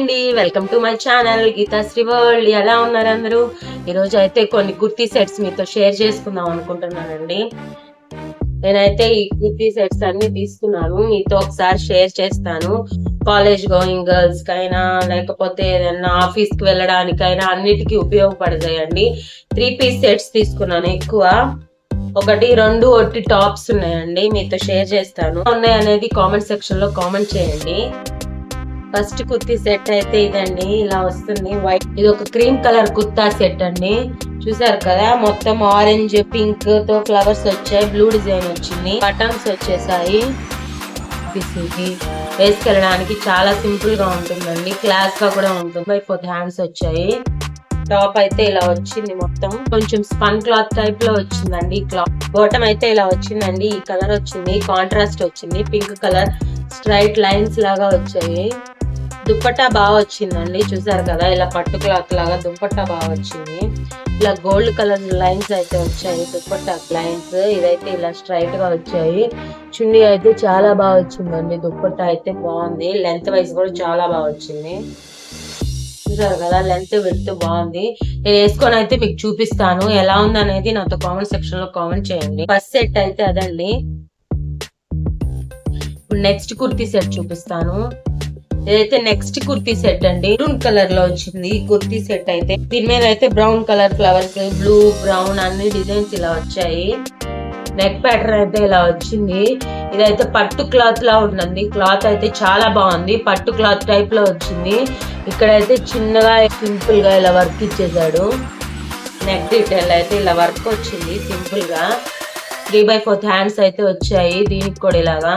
అండి, welcome to my channel Geethasri world. ఎలా ఉన్నారు అందరూ? ఈరోజు అయితే కొన్ని కుర్తీ సెట్స్ మీతో షేర్ చేసుకుందాం అనుకుంటున్నానండి. నేనైతే ఈ కుర్తీ సెట్స్ అన్ని తీసుకున్నాను, మీతో ఒకసారి షేర్ చేస్తాను. కాలేజ్ గోయింగ్ గర్ల్స్ కైనా లేకపోతే ఏదైనా ఆఫీస్ కి వెళ్ళడానికైనా అన్నిటికీ ఉపయోగపడతాయండి. 3 పీస్ సెట్స్ తీసుకున్నాను. ఎక్కువ 1, 2 ఒట్టి టాప్స్ ఉన్నాయండి, మీతో షేర్ చేస్తాను. ఉన్నాయి అనేది కామెంట్ సెక్షన్ లో కామెంట్ చేయండి. ఫస్ట్ కుర్తీ సెట్ అయితే ఇదండి, ఇలా వస్తుంది. వైట్, ఇది ఒక క్రీమ్ కలర్ కుర్తా సెట్ అండి. చూసారు కదా, మొత్తం ఆరెంజ్ పింక్ తో ఫ్లవర్స్ వచ్చాయి, బ్లూ డిజైన్ వచ్చింది, బటన్స్ వచ్చేసాయి. వేసుకెళ్ళడానికి చాలా సింపుల్ గా ఉంటుందండి, క్లాస్ గా కూడా ఉంటుంది. 4 హ్యాండ్స్ వచ్చాయి. టాప్ అయితే ఇలా వచ్చింది, మొత్తం కొంచెం స్పన్ క్లాత్ టైప్ లో వచ్చిందండి. క్లాత్ బాటమ్ అయితే ఇలా వచ్చిందండి, ఈ కలర్ వచ్చింది, కాంట్రాస్ట్ వచ్చింది, పింక్ కలర్ స్ట్రైట్ లైన్స్ లాగా వచ్చాయి. దుప్పట్టా బాగా వచ్చిందండి, చూసారు కదా, ఇలా పట్టు క్లాత్ లాగా దుప్పట్టా బాగా వచ్చింది. ఇలా గోల్డ్ కలర్ లైన్స్ అయితే వచ్చాయి దుప్పట్టా లైన్స్. ఇదైతే ఇలా స్ట్రైట్ గా వచ్చాయి. చున్నీ అయితే చాలా బాగా వచ్చిందండి, దుప్పట్టా అయితే బాగుంది. లెంత్ వైజ్ కూడా చాలా బాగా వచ్చింది, చూసారు కదా, లెంత్ విడ్త్ బాగుంది. నేను వేసుకొని అయితే మీకు చూపిస్తాను, ఎలా ఉంది అనేది నాతో కామెంట్ సెక్షన్ లో కామెంట్ చేయండి. ఫస్ట్ సెట్ అయితే అదండి. ఇప్పుడు నెక్స్ట్ కుర్తీ సెట్ చూపిస్తాను. ఇదైతే నెక్స్ట్ కుర్తీ సెట్ అండి, బ్రౌన్ కలర్ లో వచ్చింది ఈ కుర్తీ సెట్ అయితే. దీని మీద అయితే brown colour flowers, blue brown అన్ని డిజైన్స్ ఇలా వచ్చాయి. నెక్ ప్యాటర్న్ అయితే ఇలా వచ్చింది. ఇదైతే పట్టు క్లాత్ లా ఉందండి, క్లాత్ అయితే చాలా బాగుంది, పట్టు క్లాత్ టైప్ లో వచ్చింది. ఇక్కడైతే చిన్నగా సింపుల్ గా ఇలా వర్క్ ఇచ్చేసాడు. నెక్ డీటెయిల్ అయితే ఇలా వర్క్ వచ్చింది సింపుల్ గా. 3/4 హ్యాండ్స్ అయితే వచ్చాయి దీనికి కూడా ఇలాగా.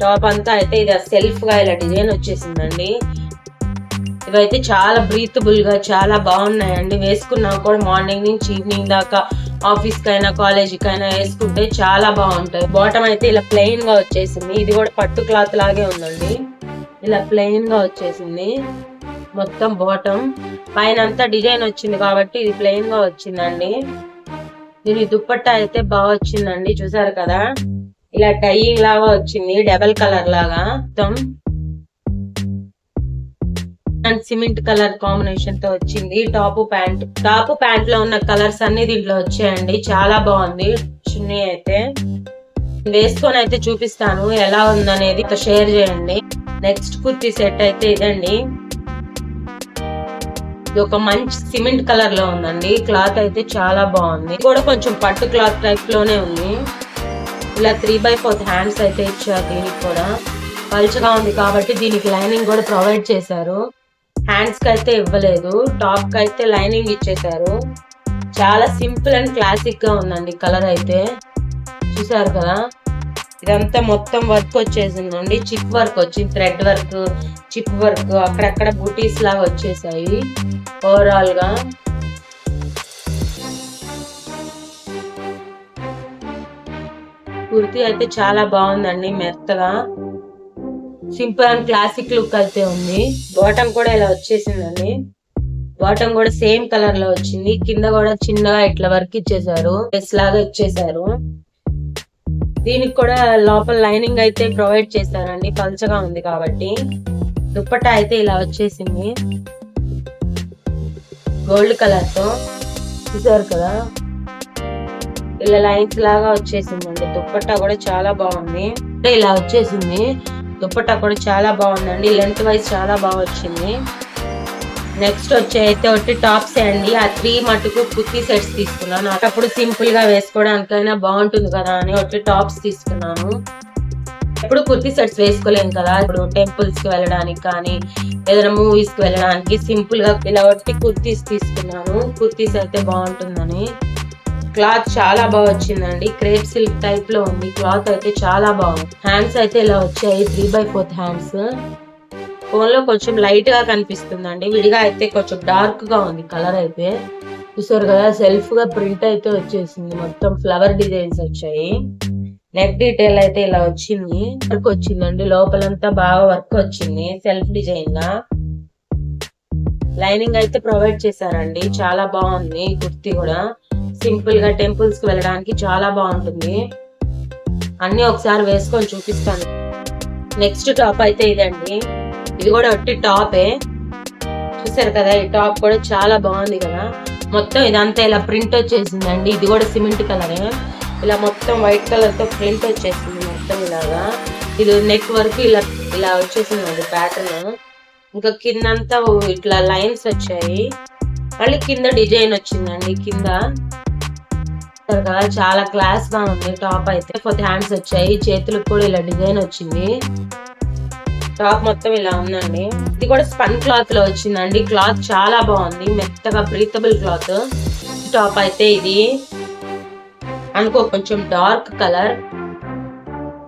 టాప్ అంతా అయితే ఇది సెల్ఫ్ గా ఇలా డిజైన్ వచ్చేసిందండి. ఇవైతే చాలా బ్రీతబుల్ గా చాలా బాగున్నాయండి, వేసుకున్నా కూడా మార్నింగ్ నుంచి ఈవినింగ్ దాకా ఆఫీస్ కైనా కాలేజ్ కైనా వేసుకుంటే చాలా బాగుంటాయి. బాటమ్ అయితే ఇలా ప్లెయిన్ గా వచ్చేసింది, ఇది కూడా పట్టు క్లాత్ లాగే ఉందండి, ఇలా ప్లెయిన్ గా వచ్చేసింది మొత్తం. బాటమ్ పైన అంతా డిజైన్ వచ్చింది కాబట్టి ఇది ప్లెయిన్ గా వచ్చిందండి. దీని దుప్పట్టా అయితే బాగా వచ్చిందండి, చూసారు కదా, ఇలా టైయింగ్ లాగా వచ్చింది, డబల్ కలర్ లాగా మొత్తం. అండ్ సిమెంట్ కలర్ కాంబినేషన్ తో వచ్చింది. టాప్ ప్యాంట్ లో ఉన్న కలర్స్ అన్ని దీంట్లో వచ్చాయండి, చాలా బాగుంది. చున్నీ అయితే వేసుకొని అయితే చూపిస్తాను, ఎలా ఉందనేది షేర్ చేయండి. నెక్స్ట్ కుర్తీ సెట్ అయితే ఇదండి. ఇది ఒక మంచి సిమెంట్ కలర్ లో ఉందండి, క్లాత్ అయితే చాలా బాగుంది, కూడా కొంచెం పట్టు క్లాత్ టైప్ లోనే ఉంది. ఇలా 3/4 హ్యాండ్స్ అయితే ఇచ్చారు, దీనికి కూడా పల్చగా ఉంది కాబట్టి దీనికి లైనింగ్ కూడా ప్రొవైడ్ చేశారు. హ్యాండ్స్ కి అయితే ఇవ్వలేదు, టాప్ కి అయితే లైనింగ్ ఇచ్చేసారు. చాలా సింపుల్ అండ్ క్లాసిక్ గా ఉందండి కలర్ అయితే, చూసారు కదా. ఇదంతా మొత్తం వర్క్ వచ్చేసిందండి, చిప్ వర్క్ వచ్చింది, థ్రెడ్ వర్క్, చిప్ వర్క్, అక్కడక్కడ బూటీస్ లాగా వచ్చేసాయి. ఓవరాల్ గా కుర్తీ అయితే చాలా బాగుందండి, మెత్తగా సింపుల్ అండ్ క్లాసిక్ లుక్ అయితే ఉంది. బాటమ్ కూడా ఇలా వచ్చేసిందండి, బాటమ్ కూడా సేమ్ కలర్ లో వచ్చింది. కింద కూడా చిన్నగా ఇట్లా వర్క్ ఇచ్చేసారు, డ్రెస్ లాగా ఇచ్చేసారు. దీనికి కూడా లోపల లైనింగ్ అయితే ప్రొవైడ్ చేశారండి, పల్చగా ఉంది కాబట్టి. దుప్పట్టా అయితే ఇలా వచ్చేసింది గోల్డ్ కలర్ తో, చూసారు కదా, ఇలా లైన్స్ లాగా వచ్చేసిందండి. దుప్పట్టా కూడా చాలా బాగుంది, ఇలా వచ్చేసింది. దుప్పట్టా కూడా చాలా బాగుందండి, లెంత్ వైజ్ చాలా బాగా వచ్చింది. నెక్స్ట్ వచ్చి అయితే ఒకటి టాప్స్ అండి. ఆ 3 మటుకు కుర్తీ సెట్స్ తీసుకున్నాను, అప్పుడు సింపుల్ గా వేసుకోవడానికైనా బాగుంటుంది కదా అని ఒకటి టాప్స్ తీసుకున్నాను. ఎప్పుడు కుర్తీ సెట్స్ వేసుకోలేము కదా, ఇప్పుడు టెంపుల్స్ కి వెళ్ళడానికి కానీ ఏదైనా మూవీస్ కి వెళ్ళడానికి సింపుల్ గా ఇలా ఒకటి కుర్తీస్ తీసుకున్నాను. కుర్తీస్ అయితే బాగుంటుందని. క్లాత్ చాలా బాగా వచ్చిందండి, క్రేప్ సిల్క్ టైప్ లో ఉంది, క్లాత్ అయితే చాలా బాగుంది. హ్యాండ్స్ అయితే ఇలా వచ్చాయి, 3/4 హ్యాండ్స్. ఫోన్ లో కొంచెం లైట్ గా కనిపిస్తుందండి, విడిగా అయితే కొంచెం డార్క్ గా ఉంది కలర్ అయితే. చూసారు కదా, సెల్ఫ్ గా ప్రింట్ అయితే వచ్చేసింది, మొత్తం ఫ్లవర్ డిజైన్స్ వచ్చాయి. నెక్ డీటెయిల్ అయితే ఇలా వచ్చింది, వర్క్ వచ్చిందండి, లోపలంతా బాగా వర్క్ వచ్చింది సెల్ఫ్ డిజైన్ గా. లైనింగ్ అయితే ప్రొవైడ్ చేశారండి, చాలా బాగుంది. కుర్తీ కూడా సింపుల్ గా టెంపుల్స్ కి వెళ్ళడానికి చాలా బాగుంటుంది. అన్ని ఒకసారి వేసుకొని చూపిస్తాను. నెక్స్ట్ టాప్ అయితే ఇదండి, ఇది కూడా ఒట్టి టాపే. చూసారు కదా, ఈ టాప్ కూడా చాలా బాగుంది కదా. మొత్తం ఇదంతా ఇలా ప్రింట్ వచ్చేసిందండి. ఇది కూడా సిమెంట్ కలరే. ఇలా మొత్తం వైట్ కలర్ తో ప్రింట్ వచ్చేసింది మొత్తం ఇలాగా. ఇది నెక్ వరకు ఇలా ఇలా వచ్చేసిందండి ప్యాటర్న్. ఇంకా కిందంతా ఇట్లా లైన్స్ వచ్చాయి. మళ్ళీ కింద డిజైన్ వచ్చిందండి. కింద కదా చాలా క్లాస్ గా ఉంది టాప్ అయితే. 4 హ్యాండ్స్ వచ్చాయి, చేతులకు కూడా ఇలా డిజైన్ వచ్చింది. టాప్ మొత్తం ఇలా ఉందండి. ఇది కూడా స్పన్ క్లాత్ లో వచ్చిందండి. క్లాత్ చాలా బాగుంది, మెత్తగా బ్రీతబుల్ క్లాత్. టాప్ అయితే ఇది అనుకో కొంచెం డార్క్ కలర్.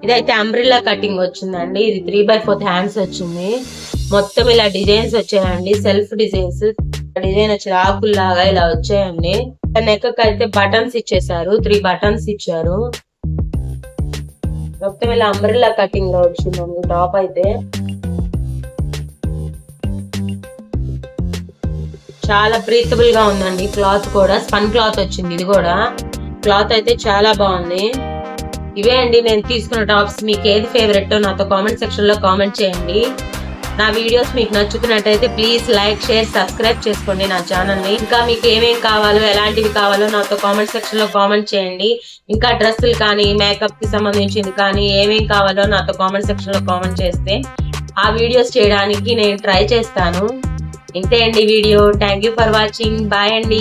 ఇదైతే అంబ్రిల్లా కటింగ్ వచ్చిందండి. ఇది 3/4 హ్యాండ్స్ వచ్చింది. మొత్తం ఇలా డిజైన్స్ వచ్చాయండి, సెల్ఫ్ డిజైన్స్. డిజైన్ వచ్చి ఆకుల్లాగా ఇలా వచ్చాయండి. నెక్ అయితే బటన్స్ ఇచ్చేసారు, 3 బటన్స్ ఇచ్చారు. మొత్తం ఇలా అంబ్రెల్లా కటింగ్ లో వచ్చిందండి టాప్ అయితే. చాలా బ్రీతబుల్ గా ఉందండి. క్లాత్ కూడా స్పన్ క్లాత్ వచ్చింది. ఇది కూడా క్లాత్ అయితే చాలా బాగుంది. ఇవే అండి నేను తీసుకున్న టాప్స్. మీకు ఏది ఫేవరెట్ నాతో కామెంట్ సెక్షన్ లో కామెంట్ చేయండి. నా వీడియోస్ మీకు నచ్చుతున్నట్టయితే ప్లీజ్ లైక్, షేర్, సబ్స్క్రైబ్ చేసుకోండి నా ఛానల్ ని. ఇంకా మీకు ఏమేం కావాలో, ఎలాంటివి కావాలో నాతో కామెంట్ సెక్షన్ లో కామెంట్ చేయండి. ఇంకా డ్రెస్సులు కానీ, మేకప్ కి సంబంధించింది కానీ ఏమేం కావాలో నాతో కామెంట్ సెక్షన్ లో కామెంట్ చేస్తే ఆ వీడియోస్ చేయడానికి నేను ట్రై చేస్తాను. ఇంతే అండి video. Thank you for watching. Bye అండి.